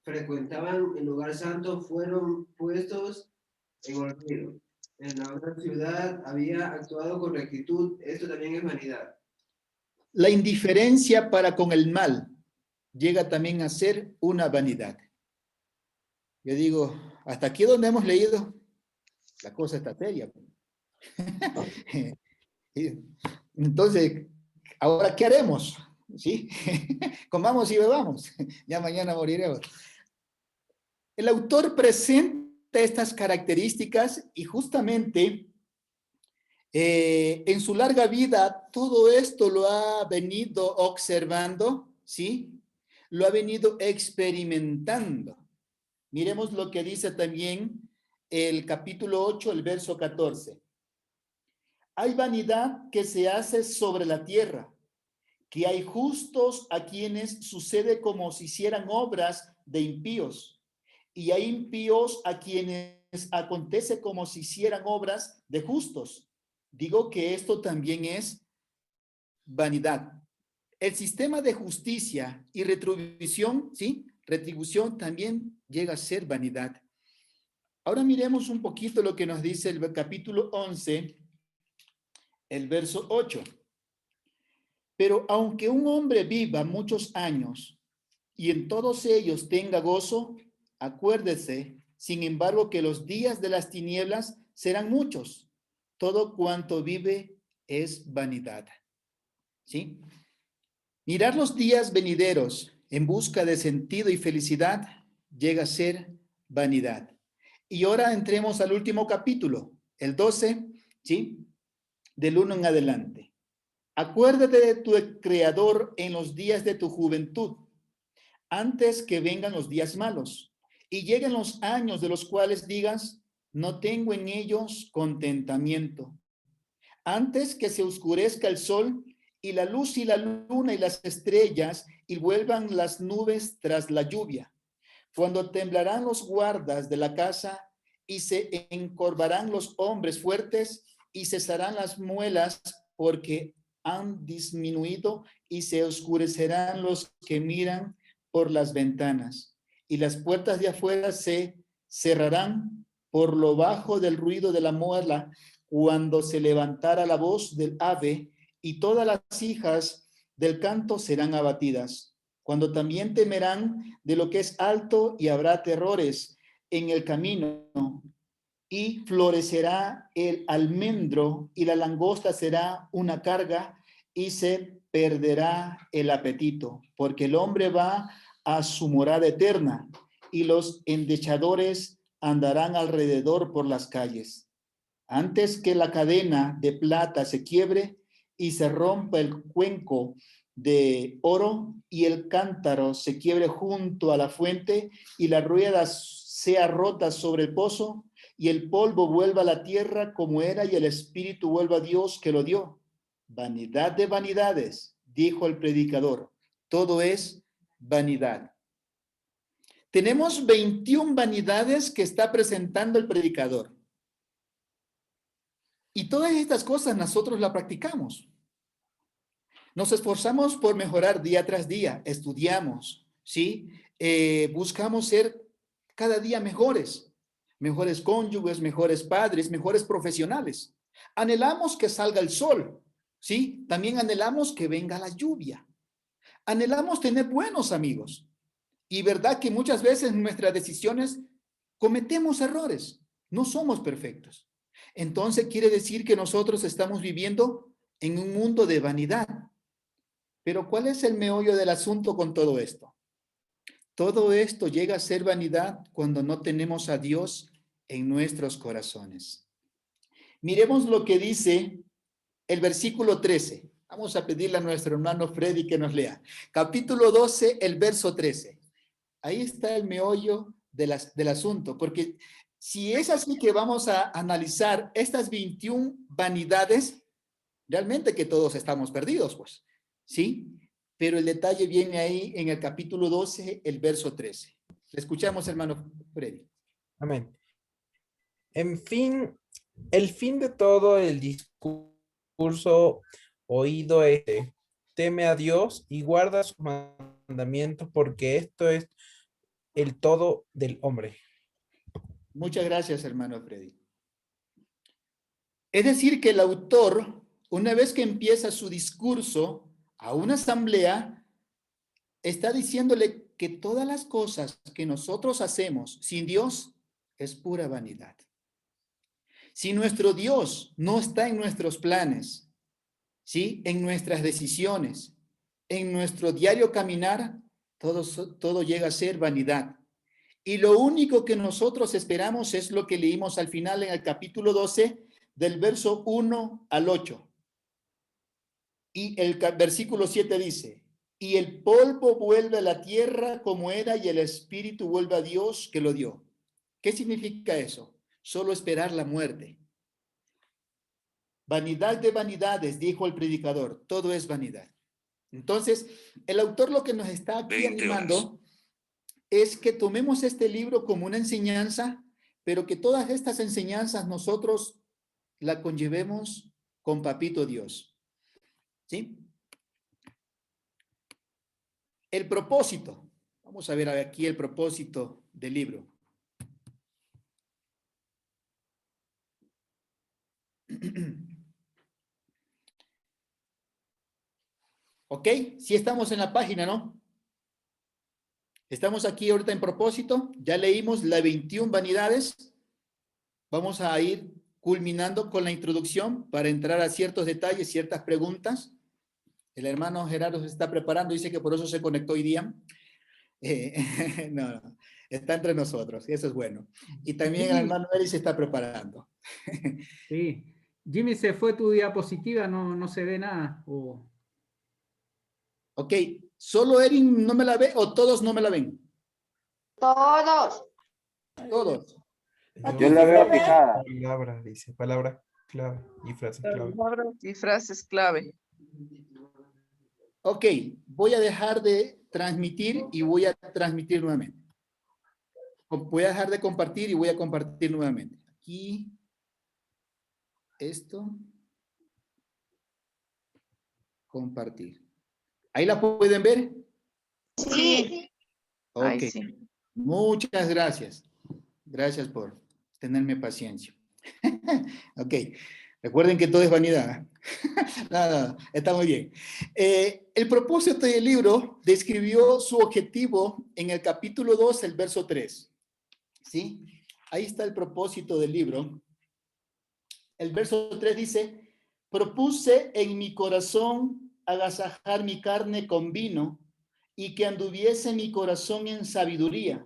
frecuentaban el lugar santo fueron puestos en olvido. En la otra ciudad había actuado con rectitud, esto también es vanidad. La indiferencia para con el mal llega también a ser una vanidad. Yo digo, hasta aquí donde hemos leído, la cosa está seria. Entonces, ¿ahora qué haremos? ¿Sí? Comamos y bebamos, ya mañana moriremos. El autor presenta estas características y justamente en su larga vida todo esto lo ha venido observando, ¿sí? Lo ha venido experimentando. Miremos lo que dice también el capítulo 8, el verso 14. Hay vanidad que se hace sobre la tierra, que hay justos a quienes sucede como si hicieran obras de impíos, y hay impíos a quienes acontece como si hicieran obras de justos. Digo que esto también es vanidad. El sistema de justicia y retribución, ¿sí? Retribución también llega a ser vanidad. Ahora miremos un poquito lo que nos dice el capítulo 11, el verso 8. Pero aunque un hombre viva muchos años y en todos ellos tenga gozo, acuérdese, sin embargo, que los días de las tinieblas serán muchos. Todo cuanto vive es vanidad. ¿Sí? Mirar los días venideros en busca de sentido y felicidad llega a ser vanidad. Y ahora entremos al último capítulo, el 12, ¿sí? Del 1 en adelante. Acuérdate de tu Creador en los días de tu juventud, antes que vengan los días malos y lleguen los años de los cuales digas, no tengo en ellos contentamiento. Antes que se oscurezca el sol y la luz y la luna y las estrellas y vuelvan las nubes tras la lluvia, cuando temblarán los guardas de la casa y se encorvarán los hombres fuertes y cesarán las muelas porque han disminuido y se oscurecerán los que miran por las ventanas y las puertas de afuera se cerrarán por lo bajo del ruido de la muela cuando se levantara la voz del ave y todas las hijas del canto serán abatidas. Cuando también temerán de lo que es alto y habrá terrores en el camino y florecerá el almendro y la langosta será una carga y se perderá el apetito, porque el hombre va a su morada eterna y los endechadores andarán alrededor por las calles. Antes que la cadena de plata se quiebre y se rompa el cuenco de oro y el cántaro se quiebre junto a la fuente y la rueda sea rota sobre el pozo y el polvo vuelva a la tierra como era y el espíritu vuelva a Dios que lo dio. Vanidad de vanidades, dijo el predicador, todo es vanidad. Tenemos 21 vanidades que está presentando el predicador. Y todas estas cosas nosotros las practicamos. Nos esforzamos por mejorar día tras día, estudiamos, ¿sí? Buscamos ser cada día mejores cónyuges, mejores padres, mejores profesionales. Anhelamos que salga el sol, ¿sí? También anhelamos que venga la lluvia. Anhelamos tener buenos amigos. Y verdad que muchas veces en nuestras decisiones cometemos errores, no somos perfectos. Entonces quiere decir que nosotros estamos viviendo en un mundo de vanidad. Pero ¿cuál es el meollo del asunto con todo esto? Todo esto llega a ser vanidad cuando no tenemos a Dios en nuestros corazones. Miremos lo que dice el versículo 13. Vamos a pedirle a nuestro hermano Freddy que nos lea. Capítulo 12, el verso 13. Ahí está el meollo del asunto, porque si es así que vamos a analizar estas 21 vanidades, realmente que todos estamos perdidos, pues, ¿sí? Pero el detalle viene ahí en el capítulo 12, el verso 13. Le escuchamos, hermano Freddy. Amén. En fin, el fin de todo el discurso oído es, teme a Dios y guarda sus mandamientos, porque esto es el todo del hombre. Muchas gracias, hermano Freddy. Es decir, que el autor, una vez que empieza su discurso a una asamblea, está diciéndole que todas las cosas que nosotros hacemos sin Dios es pura vanidad. Si nuestro Dios no está en nuestros planes, ¿sí? En nuestras decisiones, en nuestro diario caminar, todo llega a ser vanidad. Y lo único que nosotros esperamos es lo que leímos al final en el capítulo 12, del verso 1 al 8. Y el versículo 7 dice, y el polvo vuelve a la tierra como era y el espíritu vuelve a Dios que lo dio. ¿Qué significa eso? Solo esperar la muerte. Vanidad de vanidades, dijo el predicador, todo es vanidad. Entonces, el autor lo que nos está aquí animando es que tomemos este libro como una enseñanza, pero que todas estas enseñanzas nosotros la conllevemos con Papito Dios. ¿Sí? El propósito. Vamos a ver aquí el propósito del libro. ¿Ok? Sí estamos en la página, ¿no? Estamos aquí ahorita en propósito. Ya leímos las 21 vanidades. Vamos a ir culminando con la introducción para entrar a ciertos detalles, ciertas preguntas. El hermano Gerardo se está preparando, dice que por eso se conectó hoy día. No, está entre nosotros, y eso es bueno. Y también el hermano Eri se está preparando. Sí. Jimmy, se fue tu diapositiva, no se ve nada. Oh. Ok, ¿solo Erin no me la ve o todos no me la ven? Todos. Todos. Yo la veo fijada. Palabra, dice, palabra clave y frase clave. Palabras y frases clave. Ok, voy a dejar de transmitir y voy a transmitir nuevamente. Voy a dejar de compartir y voy a compartir nuevamente. Aquí, esto, compartir. ¿Ahí la pueden ver? Sí. Ok, Ay, sí. muchas gracias. Gracias por tenerme paciencia. Ok, recuerden que todo es vanidad. No, está muy bien. El propósito del libro describió su objetivo en el capítulo 2, el verso 3. ¿Sí? Ahí está el propósito del libro. El verso 3 dice, propuse en mi corazón agasajar mi carne con vino y que anduviese mi corazón en sabiduría,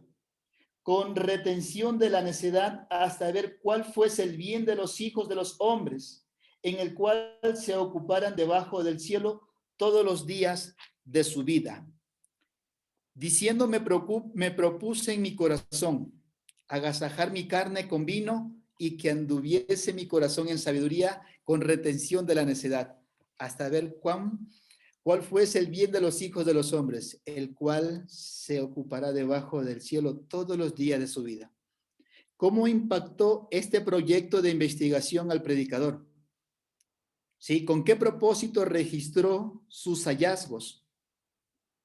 con retención de la necedad hasta ver cuál fuese el bien de los hijos de los hombres, en el cual se ocuparan debajo del cielo todos los días de su vida. Diciendo, me propuse en mi corazón agasajar mi carne con vino y que anduviese mi corazón en sabiduría con retención de la necedad, hasta ver cuál fuese el bien de los hijos de los hombres, el cual se ocupará debajo del cielo todos los días de su vida. ¿Cómo impactó este proyecto de investigación al predicador? ¿Sí? ¿Con qué propósito registró sus hallazgos?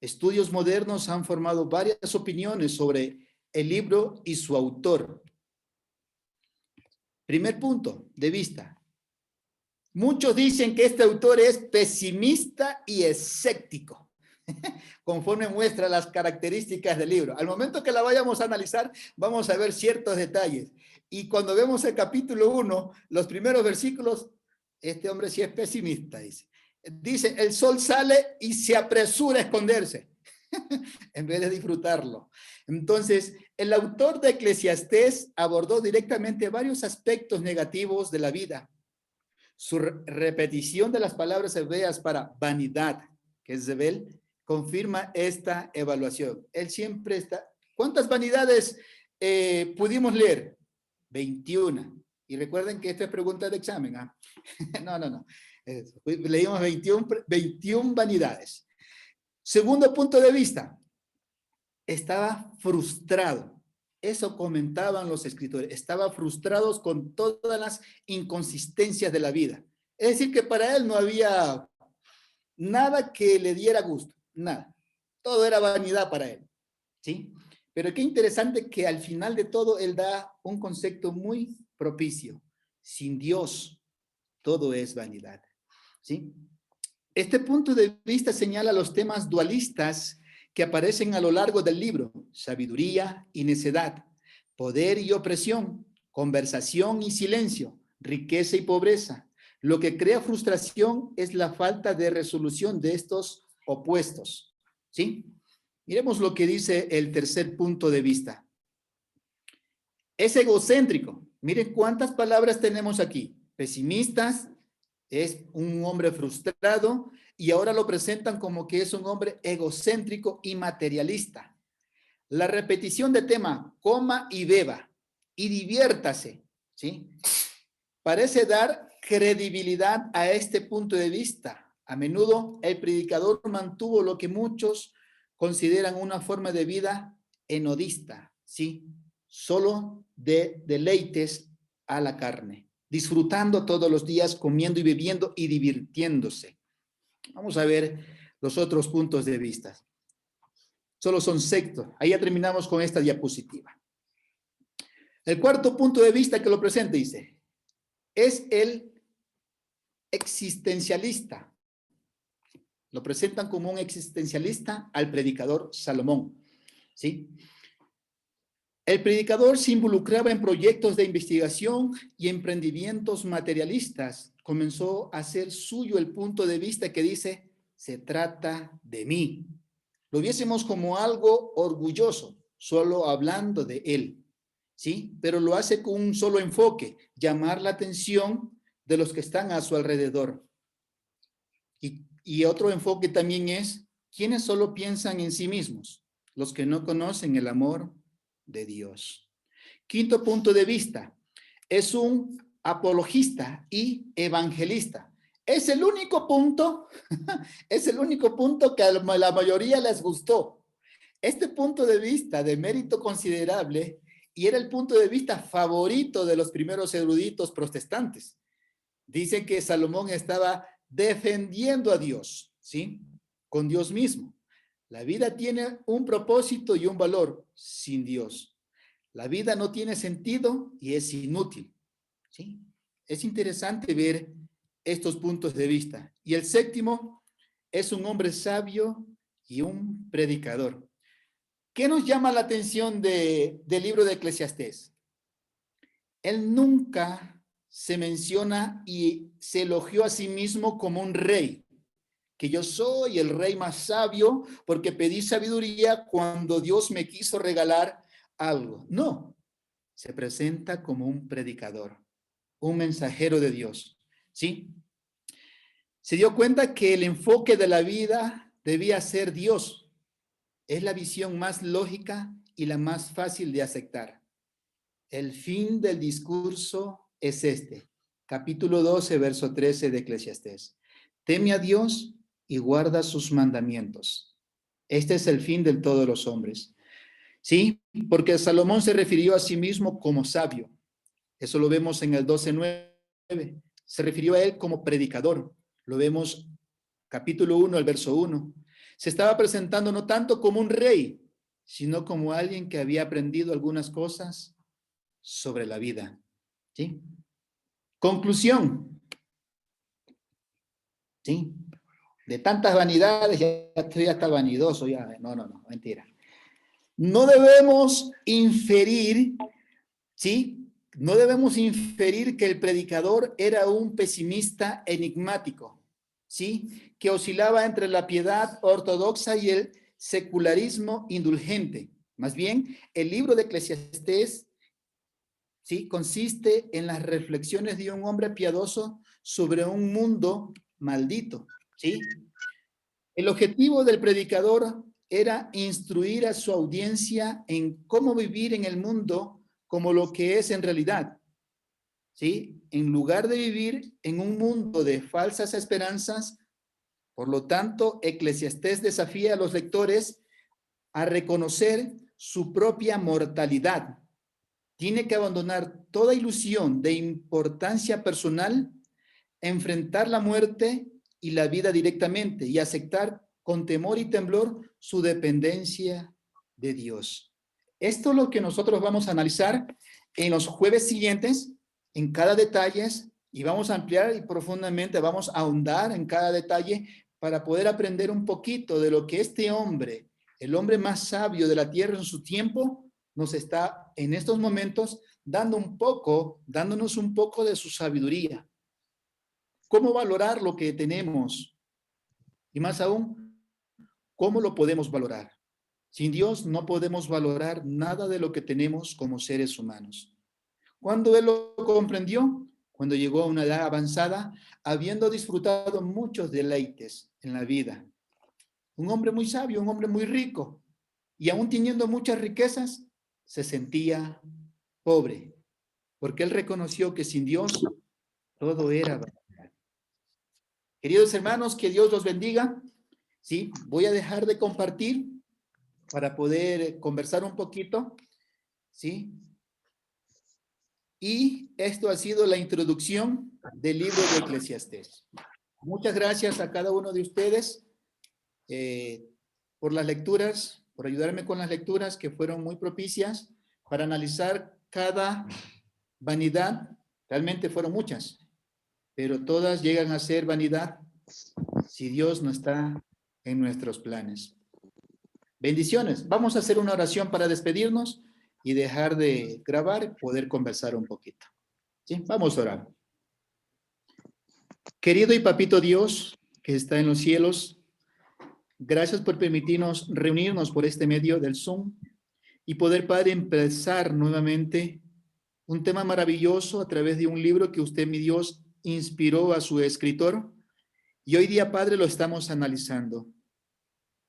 Estudios modernos han formado varias opiniones sobre el libro y su autor. Primer punto de vista. Muchos dicen que este autor es pesimista y escéptico, conforme muestra las características del libro. Al momento que la vayamos a analizar, vamos a ver ciertos detalles. Y cuando vemos el capítulo 1, los primeros versículos, este hombre sí es pesimista, dice. Dice, el sol sale y se apresura a esconderse, en vez de disfrutarlo. Entonces, el autor de Eclesiastés abordó directamente varios aspectos negativos de la vida. Su repetición de las palabras hebreas para vanidad, que es Zebel, confirma esta evaluación. Él siempre está... ¿Cuántas vanidades pudimos leer? 21. Y recuerden que esta es pregunta de examen. ¿Ah? No. Leímos 21 vanidades. Segundo punto de vista. Estaba frustrado. Eso comentaban los escritores. Estaba frustrados con todas las inconsistencias de la vida. Es decir, que para él no había nada que le diera gusto. Nada. Todo era vanidad para él. ¿Sí? Pero qué interesante que al final de todo él da un concepto muy propicio. Sin Dios, todo es vanidad. ¿Sí? Este punto de vista señala los temas dualistas que aparecen a lo largo del libro: sabiduría y necedad, poder y opresión, conversación y silencio, riqueza y pobreza. Lo que crea frustración es la falta de resolución de estos opuestos. ¿Sí? Miremos lo que dice el tercer punto de vista. Es egocéntrico. Miren cuántas palabras tenemos aquí. Pesimistas, es un hombre frustrado, y ahora lo presentan como que es un hombre egocéntrico y materialista. La repetición de tema, coma y beba, y diviértase, ¿sí? Parece dar credibilidad a este punto de vista. A menudo el predicador mantuvo lo que muchos consideran una forma de vida henodista, ¿sí? Solo de deleites a la carne, disfrutando todos los días, comiendo y bebiendo y divirtiéndose. Vamos a ver los otros puntos de vista. Solo son sectos. Ahí ya terminamos con esta diapositiva. El cuarto punto de vista que lo presenta dice, es el existencialista. Lo presentan como un existencialista al predicador Salomón. ¿Sí? El predicador se involucraba en proyectos de investigación y emprendimientos materialistas. Comenzó a hacer suyo el punto de vista que dice, se trata de mí. Lo viésemos como algo orgulloso, solo hablando de él, ¿sí? Pero lo hace con un solo enfoque, llamar la atención de los que están a su alrededor. Y otro enfoque también es, ¿quiénes solo piensan en sí mismos? Los que no conocen el amor de Dios. Quinto punto de vista, es un apologista y evangelista. Es el único punto, es el único punto que a la mayoría les gustó. Este punto de vista de mérito considerable y era el punto de vista favorito de los primeros eruditos protestantes. Dice que Salomón estaba defendiendo a Dios, ¿sí? Con Dios mismo. La vida tiene un propósito y un valor sin Dios. La vida no tiene sentido y es inútil, ¿sí? Es interesante ver estos puntos de vista. Y el séptimo es un hombre sabio y un predicador. ¿Qué nos llama la atención del libro de Eclesiastés? Él nunca se menciona y se elogió a sí mismo como un rey, que yo soy el rey más sabio porque pedí sabiduría cuando Dios me quiso regalar algo. No, se presenta como un predicador, un mensajero de Dios, ¿sí? Se dio cuenta que el enfoque de la vida debía ser Dios. Es la visión más lógica y la más fácil de aceptar. El fin del discurso es este, capítulo 12, verso 13 de Eclesiastés. Teme a Dios y guarda sus mandamientos. Este es el fin de todos los hombres. Sí, porque Salomón se refirió a sí mismo como sabio. Eso lo vemos en el 12:9. Se refirió a él como predicador. Lo vemos capítulo 1, el verso 1. Se estaba presentando no tanto como un rey, sino como alguien que había aprendido algunas cosas sobre la vida. ¿Sí? Conclusión. ¿Sí? De tantas vanidades, ya estoy hasta vanidoso. Ya. No, mentira. No debemos inferir, ¿sí? No debemos inferir que el predicador era un pesimista enigmático, ¿sí? Que oscilaba entre la piedad ortodoxa y el secularismo indulgente. Más bien, el libro de Eclesiastés, ¿sí? Consiste en las reflexiones de un hombre piadoso sobre un mundo maldito, ¿sí? El objetivo del predicador era instruir a su audiencia en cómo vivir en el mundo como lo que es en realidad, ¿sí? En lugar de vivir en un mundo de falsas esperanzas. Por lo tanto, Eclesiastés desafía a los lectores a reconocer su propia mortalidad. Tiene que abandonar toda ilusión de importancia personal, enfrentar la muerte y la vida directamente y aceptar con temor y temblor su dependencia de Dios. Esto es lo que nosotros vamos a analizar en los jueves siguientes, en cada detalle, y vamos a ampliar y profundamente vamos a ahondar en cada detalle para poder aprender un poquito de lo que este hombre, el hombre más sabio de la tierra en su tiempo, nos está en estos momentos dándonos un poco de su sabiduría. ¿Cómo valorar lo que tenemos? Y más aún, ¿cómo lo podemos valorar? Sin Dios no podemos valorar nada de lo que tenemos como seres humanos. ¿Cuándo él lo comprendió? Cuando llegó a una edad avanzada, habiendo disfrutado muchos deleites en la vida. Un hombre muy sabio, un hombre muy rico, y aún teniendo muchas riquezas, se sentía pobre, porque él reconoció que sin Dios todo era vanidad. Queridos hermanos, que Dios los bendiga. Sí, voy a dejar de compartir para poder conversar un poquito, ¿sí? Y esto ha sido la introducción del libro de Eclesiastés. Muchas gracias a cada uno de ustedes por las lecturas, por ayudarme con las lecturas que fueron muy propicias para analizar cada vanidad. Realmente fueron muchas, pero todas llegan a ser vanidad si Dios no está en nuestros planes. Bendiciones. Vamos a hacer una oración para despedirnos y dejar de grabar y poder conversar un poquito. ¿Sí? Vamos a orar. Querido y papito Dios, que está en los cielos, Gracias por permitirnos reunirnos por este medio del Zoom y poder, Padre, empezar nuevamente un tema maravilloso a través de un libro que usted, mi Dios, inspiró a su escritor. Y hoy día, Padre, lo estamos analizando.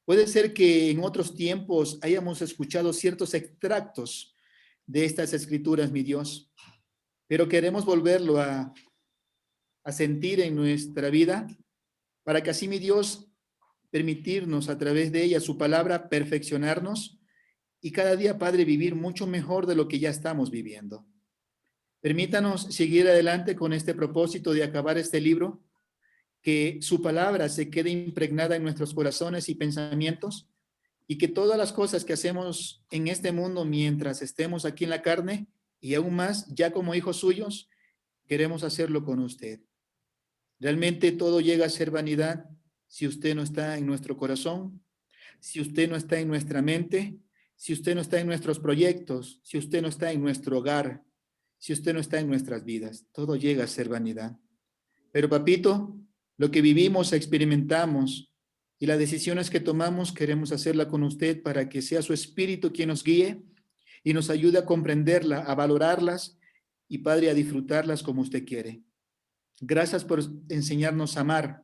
Puede ser que en otros tiempos hayamos escuchado ciertos extractos de estas escrituras, mi Dios, pero queremos volverlo a sentir en nuestra vida para que así, mi Dios, permitirnos a través de ella, su palabra, perfeccionarnos y cada día, Padre, vivir mucho mejor de lo que ya estamos viviendo. Permítanos seguir adelante con este propósito de acabar este libro, que su palabra se quede impregnada en nuestros corazones y pensamientos, y que todas las cosas que hacemos en este mundo mientras estemos aquí en la carne, y aún más, ya como hijos suyos, queremos hacerlo con usted. Realmente todo llega a ser vanidad si usted no está en nuestro corazón, si usted no está en nuestra mente, si usted no está en nuestros proyectos, si usted no está en nuestro hogar, si usted no está en nuestras vidas. Todo llega a ser vanidad. Pero, papito, lo que vivimos, experimentamos y las decisiones que tomamos queremos hacerla con usted para que sea su espíritu quien nos guíe y nos ayude a comprenderla, a valorarlas y, Padre, a disfrutarlas como usted quiere. Gracias por enseñarnos a amar,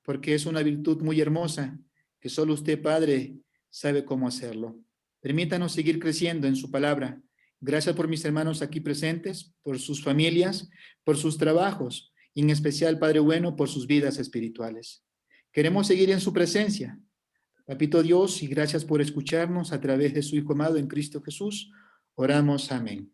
porque es una virtud muy hermosa que solo usted, Padre, sabe cómo hacerlo. Permítanos seguir creciendo en su palabra. Gracias por mis hermanos aquí presentes, por sus familias, por sus trabajos, y en especial, Padre bueno, por sus vidas espirituales. Queremos seguir en su presencia. Papito Dios, y gracias por escucharnos a través de su Hijo amado en Cristo Jesús. Oramos, amén.